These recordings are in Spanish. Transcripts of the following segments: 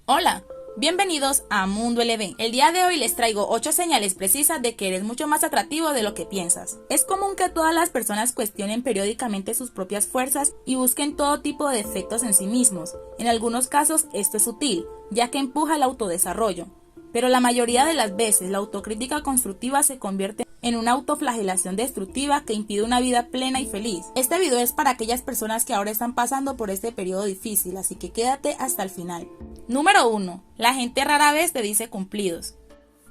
Hola, bienvenidos a Mundo LB. El día de hoy les traigo 8 señales precisas de que eres mucho más atractivo de lo que piensas. Es común que todas las personas cuestionen periódicamente sus propias fuerzas y busquen todo tipo de defectos en sí mismos. En algunos casos esto es sutil, ya que empuja el autodesarrollo. Pero la mayoría de las veces la autocrítica constructiva se convierte en una autoflagelación destructiva que impide una vida plena y feliz. Este video es para aquellas personas que ahora están pasando por este periodo difícil, así que quédate hasta el final. Número 1. La gente rara vez te dice cumplidos.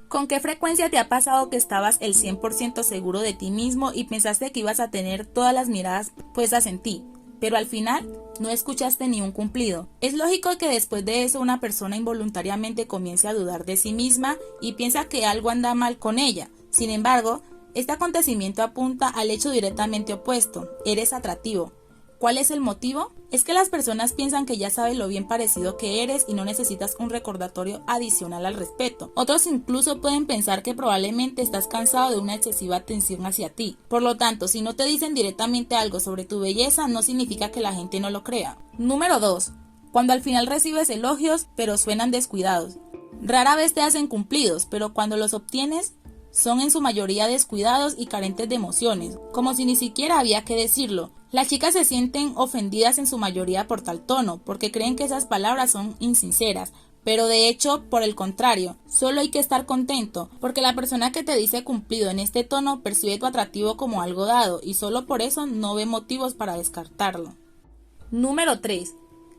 ¿Con qué frecuencia te ha pasado que estabas el 100% seguro de ti mismo y pensaste que ibas a tener todas las miradas puestas en ti, pero al final no escuchaste ni un cumplido? Es lógico que después de eso una persona involuntariamente comience a dudar de sí misma y piensa que algo anda mal con ella. Sin embargo, este acontecimiento apunta al hecho directamente opuesto: eres atractivo. ¿Cuál es el motivo? Es que las personas piensan que ya sabes lo bien parecido que eres y no necesitas un recordatorio adicional al respecto. Otros incluso pueden pensar que probablemente estás cansado de una excesiva atención hacia ti. Por lo tanto, si no te dicen directamente algo sobre tu belleza, no significa que la gente no lo crea. Número 2. Cuando al final recibes elogios, pero suenan descuidados. Rara vez te hacen cumplidos, pero cuando los obtienes, son en su mayoría descuidados y carentes de emociones, como si ni siquiera había que decirlo. Las chicas se sienten ofendidas en su mayoría por tal tono, porque creen que esas palabras son insinceras, pero de hecho, por el contrario, solo hay que estar contento, porque la persona que te dice cumplido en este tono percibe tu atractivo como algo dado, y solo por eso no ve motivos para descartarlo. Número 3.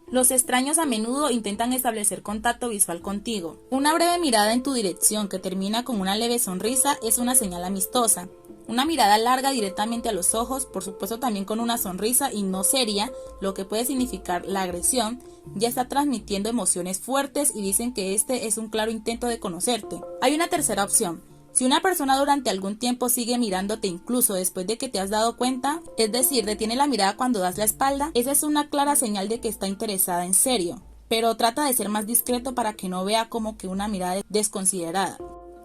Los extraños a menudo intentan establecer contacto visual contigo. Una breve mirada en tu dirección que termina con una leve sonrisa es una señal amistosa. Una mirada larga directamente a los ojos, por supuesto también con una sonrisa y no seria, lo que puede significar la agresión, ya está transmitiendo emociones fuertes y dicen que este es un claro intento de conocerte. Hay una tercera opción. Si una persona durante algún tiempo sigue mirándote incluso después de que te has dado cuenta, es decir, detiene la mirada cuando das la espalda, esa es una clara señal de que está interesada en serio. Pero trata de ser más discreto para que no vea como que una mirada desconsiderada.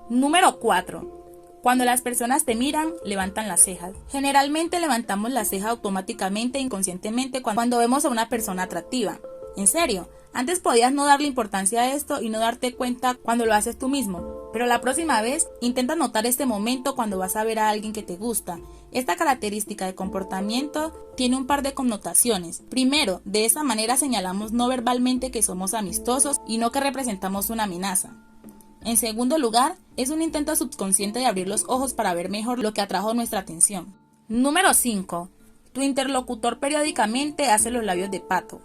Número 4. Cuando las personas te miran, levantan las cejas. Generalmente levantamos la ceja automáticamente e inconscientemente cuando vemos a una persona atractiva. En serio, antes podías no darle importancia a esto y no darte cuenta cuando lo haces tú mismo, pero la próxima vez intenta notar este momento cuando vas a ver a alguien que te gusta. Esta característica de comportamiento tiene un par de connotaciones. Primero, de esa manera señalamos no verbalmente que somos amistosos y no que representamos una amenaza. En segundo lugar, es un intento subconsciente de abrir los ojos para ver mejor lo que atrajo nuestra atención. Número 5. Tu interlocutor periódicamente hace los labios de pato.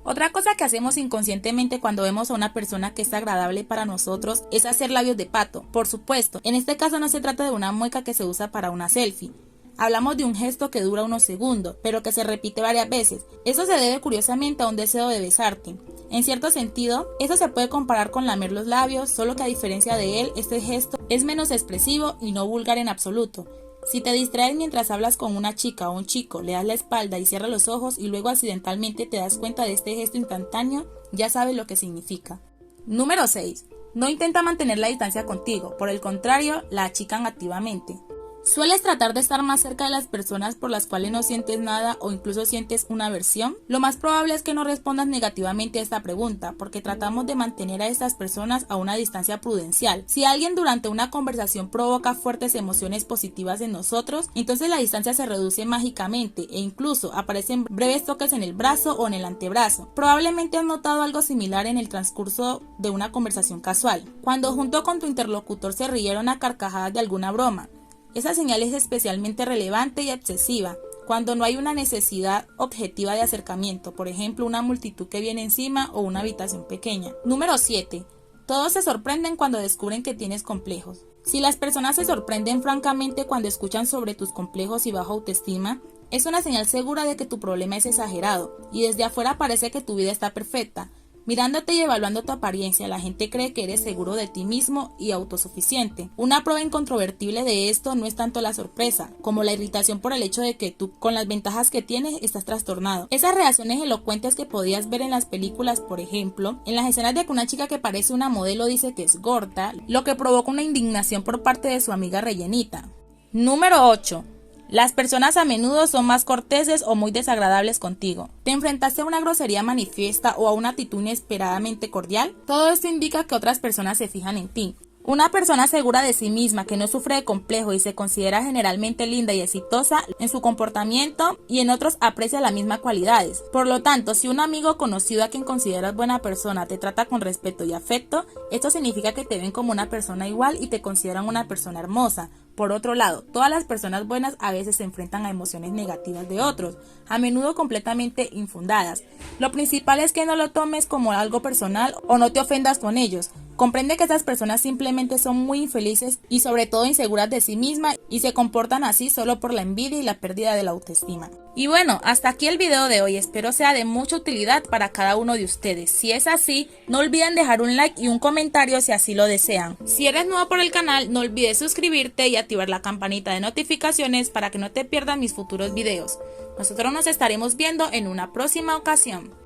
Otra cosa que hacemos inconscientemente cuando vemos a una persona que es agradable para nosotros es hacer labios de pato. Por supuesto, en este caso no se trata de una mueca que se usa para una selfie. Hablamos de un gesto que dura unos segundos, pero que se repite varias veces. Eso se debe curiosamente a un deseo de besarte. En cierto sentido, eso se puede comparar con lamer los labios, solo que a diferencia de él, este gesto es menos expresivo y no vulgar en absoluto. Si te distraes mientras hablas con una chica o un chico, le das la espalda y cierras los ojos y luego accidentalmente te das cuenta de este gesto instantáneo, ya sabes lo que significa. Número 6. No intenta mantener la distancia contigo, por el contrario, la achican activamente. ¿Sueles tratar de estar más cerca de las personas por las cuales no sientes nada o incluso sientes una aversión? Lo más probable es que no respondas negativamente a esta pregunta, porque tratamos de mantener a estas personas a una distancia prudencial. Si alguien durante una conversación provoca fuertes emociones positivas en nosotros, entonces la distancia se reduce mágicamente e incluso aparecen breves toques en el brazo o en el antebrazo. Probablemente has notado algo similar en el transcurso de una conversación casual, cuando junto con tu interlocutor se rieron a carcajadas de alguna broma. Esa señal es especialmente relevante y excesiva cuando no hay una necesidad objetiva de acercamiento, por ejemplo, una multitud que viene encima o una habitación pequeña. Número 7. Todos se sorprenden cuando descubren que tienes complejos. Si las personas se sorprenden francamente cuando escuchan sobre tus complejos y baja autoestima, es una señal segura de que tu problema es exagerado y desde afuera parece que tu vida está perfecta. Mirándote y evaluando tu apariencia, la gente cree que eres seguro de ti mismo y autosuficiente. Una prueba incontrovertible de esto no es tanto la sorpresa, como la irritación por el hecho de que tú, con las ventajas que tienes, estás trastornado. Esas reacciones elocuentes que podías ver en las películas, por ejemplo, en las escenas de que una chica que parece una modelo dice que es gorda, lo que provoca una indignación por parte de su amiga rellenita. Número 8. Las personas a menudo son más corteses o muy desagradables contigo. ¿Te enfrentaste a una grosería manifiesta o a una actitud inesperadamente cordial? Todo esto indica que otras personas se fijan en ti. Una persona segura de sí misma, que no sufre de complejo y se considera generalmente linda y exitosa, en su comportamiento y en otros aprecia las mismas cualidades. Por lo tanto, si un amigo conocido a quien consideras buena persona te trata con respeto y afecto, esto significa que te ven como una persona igual y te consideran una persona hermosa. Por otro lado, todas las personas buenas a veces se enfrentan a emociones negativas de otros, a menudo completamente infundadas. Lo principal es que no lo tomes como algo personal o no te ofendas con ellos. Comprende que estas personas simplemente son muy infelices y sobre todo inseguras de sí mismas y se comportan así solo por la envidia y la pérdida de la autoestima. Y bueno, hasta aquí el video de hoy, espero sea de mucha utilidad para cada uno de ustedes. Si es así, no olviden dejar un like y un comentario si así lo desean. Si eres nuevo por el canal, no olvides suscribirte y activar la campanita de notificaciones para que no te pierdas mis futuros videos. Nosotros nos estaremos viendo en una próxima ocasión.